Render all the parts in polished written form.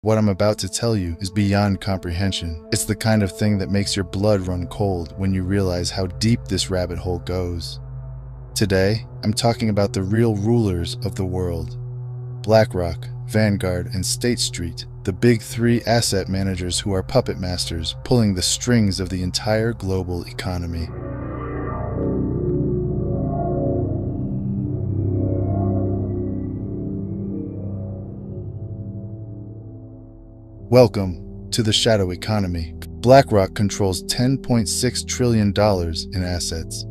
What I'm about to tell you is beyond comprehension. It's the kind of thing that makes your blood run cold when you realize how deep this rabbit hole goes. Today, I'm talking about the real rulers of the world. Blackrock, Vanguard, and State Street, the big three asset managers who are puppet masters pulling the strings of the entire global economy. Welcome to the shadow economy. BlackRock controls $10.6 trillion in assets.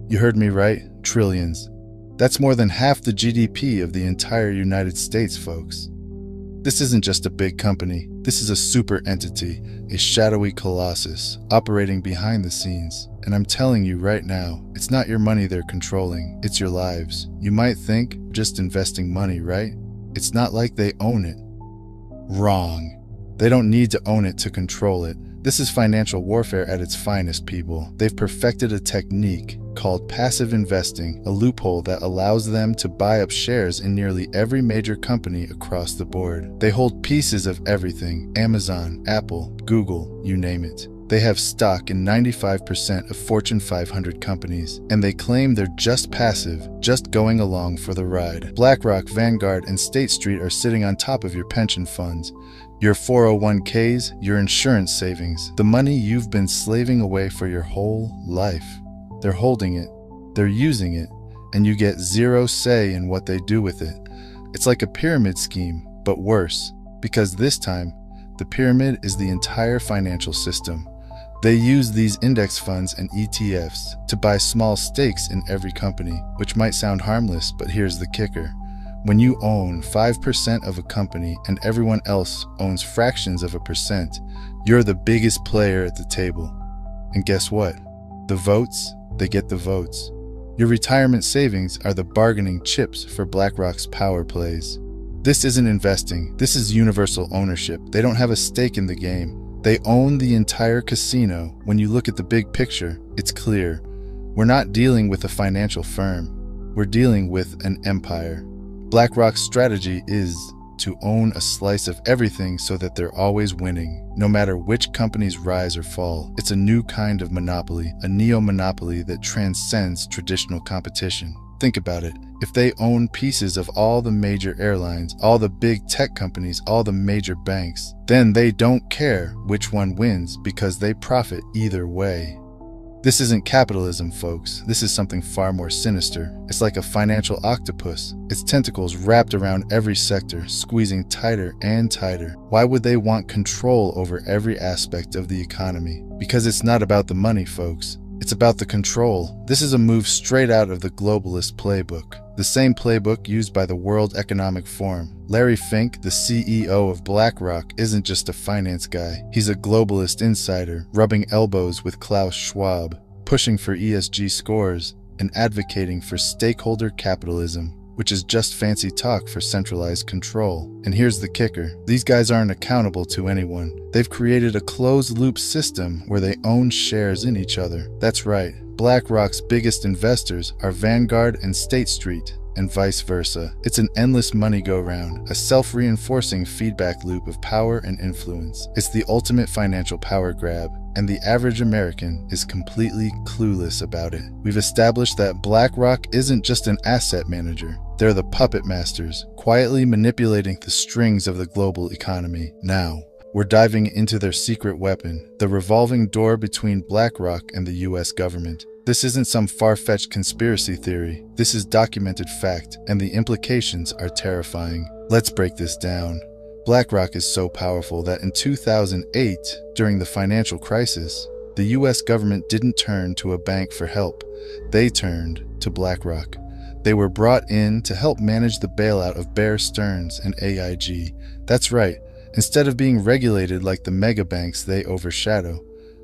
You heard me right, trillions. That's more than half the GDP of the entire United States, folks. This isn't just a big company. This is a super entity, a shadowy colossus, operating behind the scenes. And I'm telling you right now, it's not your money they're controlling, it's your lives. You might think, just investing money, right? It's not like they own it. Wrong. They don't need to own it to control it. This is financial warfare at its finest, people. They've perfected a technique called passive investing, a loophole that allows them to buy up shares in nearly every major company across the board. They hold pieces of everything: Amazon, Apple, Google, you name it. They have stock in 95% of Fortune 500 companies, and they claim they're just passive, just going along for the ride. BlackRock, Vanguard, and State Street are sitting on top of your pension funds, your 401ks, your insurance savings, the money you've been slaving away for your whole life. They're holding it, they're using it, and you get zero say in what they do with it. It's like a pyramid scheme, but worse, because this time, the pyramid is the entire financial system. They use these index funds and ETFs to buy small stakes in every company, which might sound harmless, but here's the kicker. When you own 5% of a company and everyone else owns fractions of a percent, you're the biggest player at the table. And guess what? The votes, they get the votes. Your retirement savings are the bargaining chips for BlackRock's power plays. This isn't investing, this is universal ownership. They don't have a stake in the game. They own the entire casino. When you look at the big picture, it's clear. We're not dealing with a financial firm. We're dealing with an empire. BlackRock's strategy is to own a slice of everything so that they're always winning, no matter which companies rise or fall. It's a new kind of monopoly, a neo-monopoly that transcends traditional competition. Think about it. If they own pieces of all the major airlines, all the big tech companies, all the major banks, then they don't care which one wins because they profit either way. This isn't capitalism, folks. This is something far more sinister. It's like a financial octopus. Its tentacles wrapped around every sector, squeezing tighter and tighter. Why would they want control over every aspect of the economy? Because it's not about the money, folks. It's about the control. This is a move straight out of the globalist playbook. The same playbook used by the World Economic Forum. Larry Fink, the CEO of BlackRock, isn't just a finance guy. He's a globalist insider, rubbing elbows with Klaus Schwab, pushing for ESG scores, and advocating for stakeholder capitalism, which is just fancy talk for centralized control. And here's the kicker. These guys aren't accountable to anyone. They've created a closed-loop system where they own shares in each other. That's right. BlackRock's biggest investors are Vanguard and State Street, and vice versa. It's an endless money go-round, a self-reinforcing feedback loop of power and influence. It's the ultimate financial power grab, and the average American is completely clueless about it. We've established that BlackRock isn't just an asset manager. They're the puppet masters, quietly manipulating the strings of the global economy. Now, we're diving into their secret weapon, the revolving door between BlackRock and the US government. This isn't some far-fetched conspiracy theory. This is documented fact, and the implications are terrifying. Let's break this down. BlackRock is so powerful that in 2008, during the financial crisis, the US government didn't turn to a bank for help. They turned to BlackRock. They were brought in to help manage the bailout of Bear Stearns and AIG. That's right. Instead of being regulated like the mega banks they overshadow,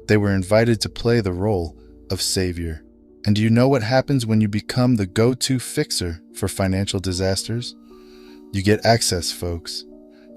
they were invited to play the role of savior. And do you know what happens when you become the go-to fixer for financial disasters? You get access, folks.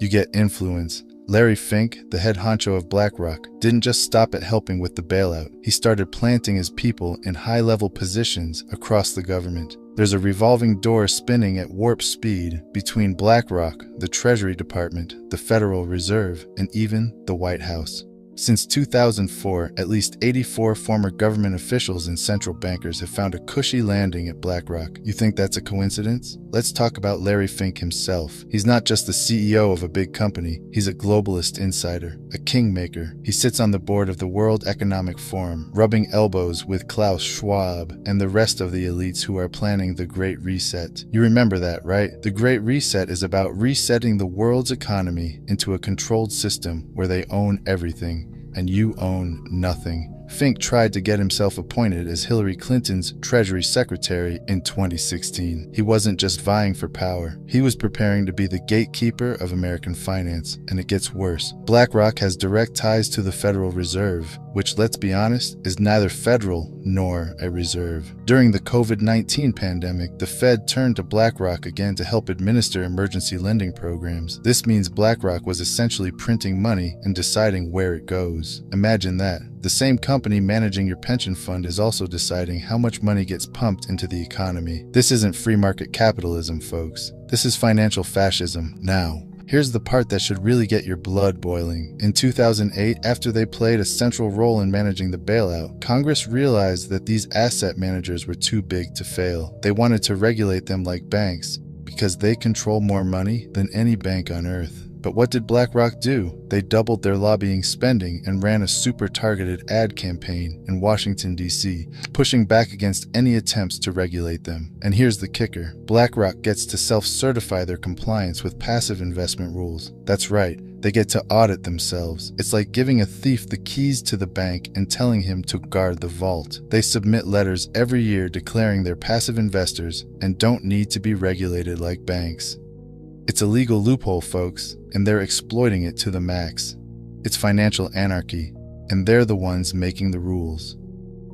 You get influence. Larry Fink, the head honcho of BlackRock, didn't just stop at helping with the bailout. He started planting his people in high-level positions across the government. There's a revolving door spinning at warp speed between BlackRock, the Treasury Department, the Federal Reserve, and even the White House. Since 2004, at least 84 former government officials and central bankers have found a cushy landing at BlackRock. You think that's a coincidence? Let's talk about Larry Fink himself. He's not just the CEO of a big company, he's a globalist insider, a kingmaker. He sits on the board of the World Economic Forum, rubbing elbows with Klaus Schwab and the rest of the elites who are planning the Great Reset. You remember that, right? The Great Reset is about resetting the world's economy into a controlled system where they own everything and you own nothing. Fink tried to get himself appointed as Hillary Clinton's Treasury Secretary in 2016. He wasn't just vying for power. He was preparing to be the gatekeeper of American finance, and it gets worse. BlackRock has direct ties to the Federal Reserve, which, let's be honest, is neither federal nor a reserve. During the COVID-19 pandemic, the Fed turned to BlackRock again to help administer emergency lending programs. This means BlackRock was essentially printing money and deciding where it goes. Imagine that. The same company managing your pension fund is also deciding how much money gets pumped into the economy. This isn't free market capitalism, folks. This is financial fascism. Now, here's the part that should really get your blood boiling. In 2008, after they played a central role in managing the bailout, Congress realized that these asset managers were too big to fail. They wanted to regulate them like banks because they control more money than any bank on earth. But what did BlackRock do? They doubled their lobbying spending and ran a super targeted ad campaign in Washington, D.C., pushing back against any attempts to regulate them. And here's the kicker. BlackRock gets to self-certify their compliance with passive investment rules. That's right. They get to audit themselves. It's like giving a thief the keys to the bank and telling him to guard the vault. They submit letters every year declaring they're passive investors and don't need to be regulated like banks. It's a legal loophole, folks, and they're exploiting it to the max. It's financial anarchy, and they're the ones making the rules.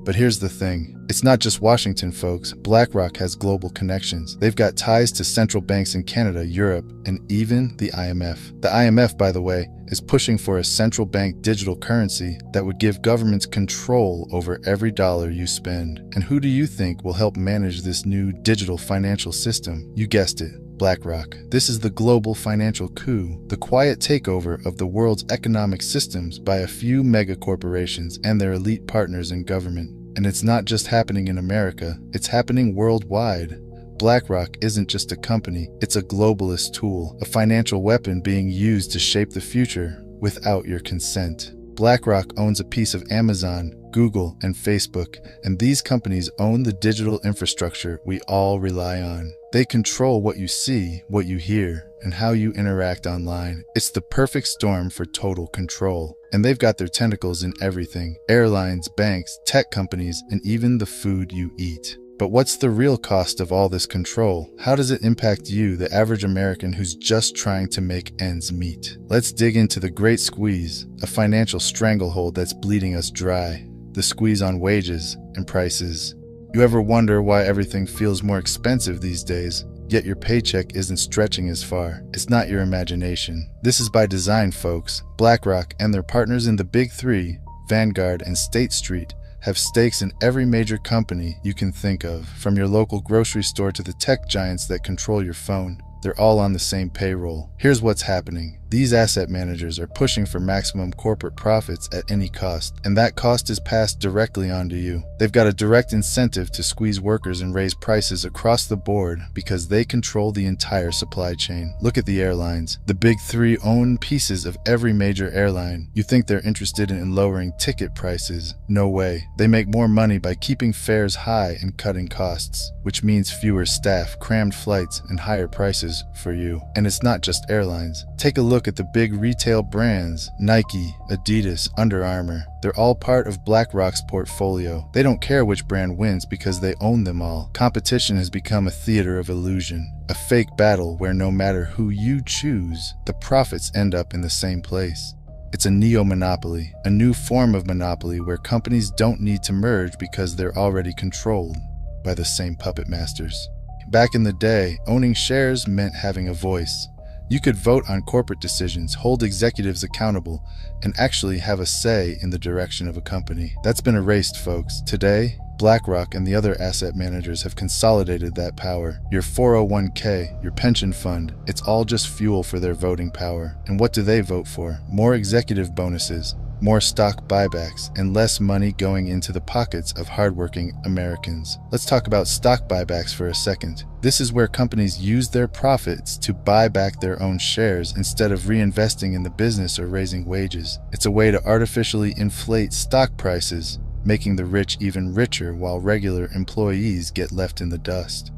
But here's the thing. It's not just Washington, folks. BlackRock has global connections. They've got ties to central banks in Canada, Europe, and even the IMF. The IMF, by the way, is pushing for a central bank digital currency that would give governments control over every dollar you spend. And who do you think will help manage this new digital financial system? You guessed it. BlackRock. This is the global financial coup, the quiet takeover of the world's economic systems by a few mega corporations and their elite partners in government. And it's not just happening in America, it's happening worldwide. BlackRock isn't just a company, it's a globalist tool, a financial weapon being used to shape the future without your consent. BlackRock owns a piece of Amazon, Google, and Facebook, and these companies own the digital infrastructure we all rely on. They control what you see, what you hear, and how you interact online. It's the perfect storm for total control. And they've got their tentacles in everything: airlines, banks, tech companies, and even the food you eat. But what's the real cost of all this control? How does it impact you, the average American who's just trying to make ends meet? Let's dig into the Great Squeeze, a financial stranglehold that's bleeding us dry. The squeeze on wages and prices. You ever wonder why everything feels more expensive these days, yet your paycheck isn't stretching as far? It's not your imagination. This is by design, folks. BlackRock and their partners in the Big Three, Vanguard and State Street, have stakes in every major company you can think of, from your local grocery store to the tech giants that control your phone. They're all on the same payroll. Here's what's happening. These asset managers are pushing for maximum corporate profits at any cost, and that cost is passed directly onto you. They've got a direct incentive to squeeze workers and raise prices across the board because they control the entire supply chain. Look at the airlines. The Big Three own pieces of every major airline. You think they're interested in lowering ticket prices? No way. They make more money by keeping fares high and cutting costs, which means fewer staff, crammed flights, and higher prices for you. And it's not just airlines. Take a look at the big retail brands: Nike, Adidas, Under Armour. They're all part of BlackRock's portfolio. They don't care which brand wins because they own them all. Competition has become a theater of illusion, a fake battle where no matter who you choose, the profits end up in the same place. It's a neo-monopoly, a new form of monopoly where companies don't need to merge because they're already controlled by the same puppet masters. Back in the day, owning shares meant having a voice. You could vote on corporate decisions, hold executives accountable, and actually have a say in the direction of a company. That's been erased, folks. Today, BlackRock and the other asset managers have consolidated that power. Your 401k, your pension fund, it's all just fuel for their voting power. And what do they vote for? More executive bonuses, more stock buybacks, and less money going into the pockets of hardworking Americans. Let's talk about stock buybacks for a second. This is where companies use their profits to buy back their own shares instead of reinvesting in the business or raising wages. It's a way to artificially inflate stock prices, making the rich even richer while regular employees get left in the dust.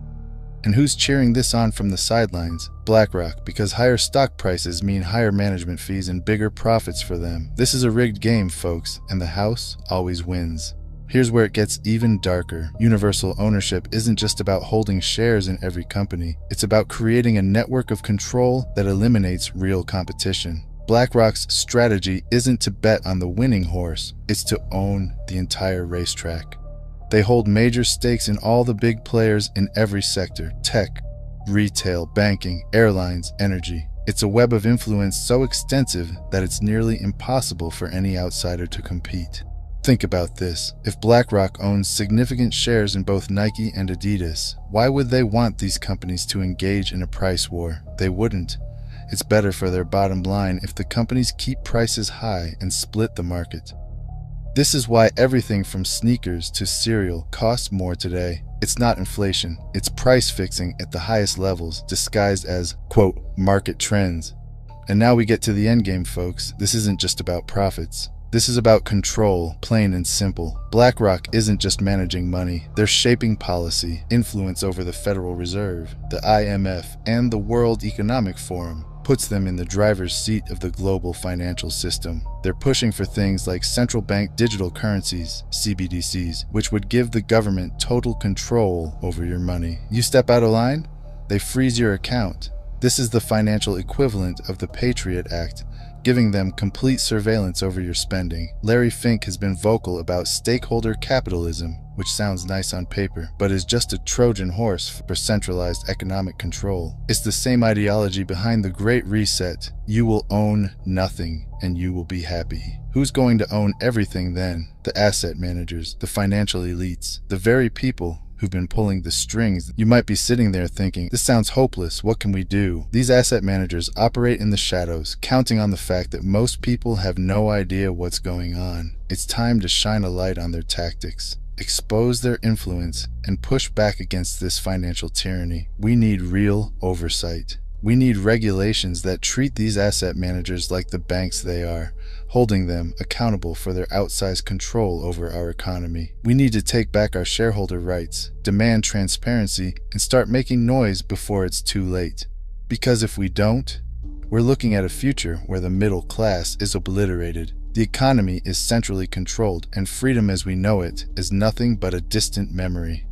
And who's cheering this on from the sidelines? BlackRock, because higher stock prices mean higher management fees and bigger profits for them. This is a rigged game, folks, and the house always wins. Here's where it gets even darker. Universal ownership isn't just about holding shares in every company. It's about creating a network of control that eliminates real competition. BlackRock's strategy isn't to bet on the winning horse, it's to own the entire racetrack. They hold major stakes in all the big players in every sector: tech, retail, banking, airlines, energy. It's a web of influence so extensive that it's nearly impossible for any outsider to compete. Think about this. If BlackRock owns significant shares in both Nike and Adidas, why would they want these companies to engage in a price war? They wouldn't. It's better for their bottom line if the companies keep prices high and split the market. This is why everything from sneakers to cereal costs more today. It's not inflation, it's price fixing at the highest levels, disguised as, quote, market trends. And now we get to the endgame, folks. This isn't just about profits. This is about control, plain and simple. BlackRock isn't just managing money, they're shaping policy, influence over the Federal Reserve, the IMF, and the World Economic Forum. Puts them in the driver's seat of the global financial system. They're pushing for things like central bank digital currencies, CBDCs, which would give the government total control over your money. You step out of line, they freeze your account. This is the financial equivalent of the Patriot Act, giving them complete surveillance over your spending. Larry Fink has been vocal about stakeholder capitalism, which sounds nice on paper, but is just a Trojan horse for centralized economic control. It's the same ideology behind the Great Reset. You will own nothing, and you will be happy. Who's going to own everything then? The asset managers, the financial elites, the very people who've been pulling the strings. You might be sitting there thinking, this sounds hopeless, what can we do? These asset managers operate in the shadows, counting on the fact that most people have no idea what's going on. It's time to shine a light on their tactics, expose their influence, and push back against this financial tyranny. We need real oversight. We need regulations that treat these asset managers like the banks they are, holding them accountable for their outsized control over our economy. We need to take back our shareholder rights, demand transparency, and start making noise before it's too late. Because if we don't, we're looking at a future where the middle class is obliterated, the economy is centrally controlled, and freedom as we know it is nothing but a distant memory.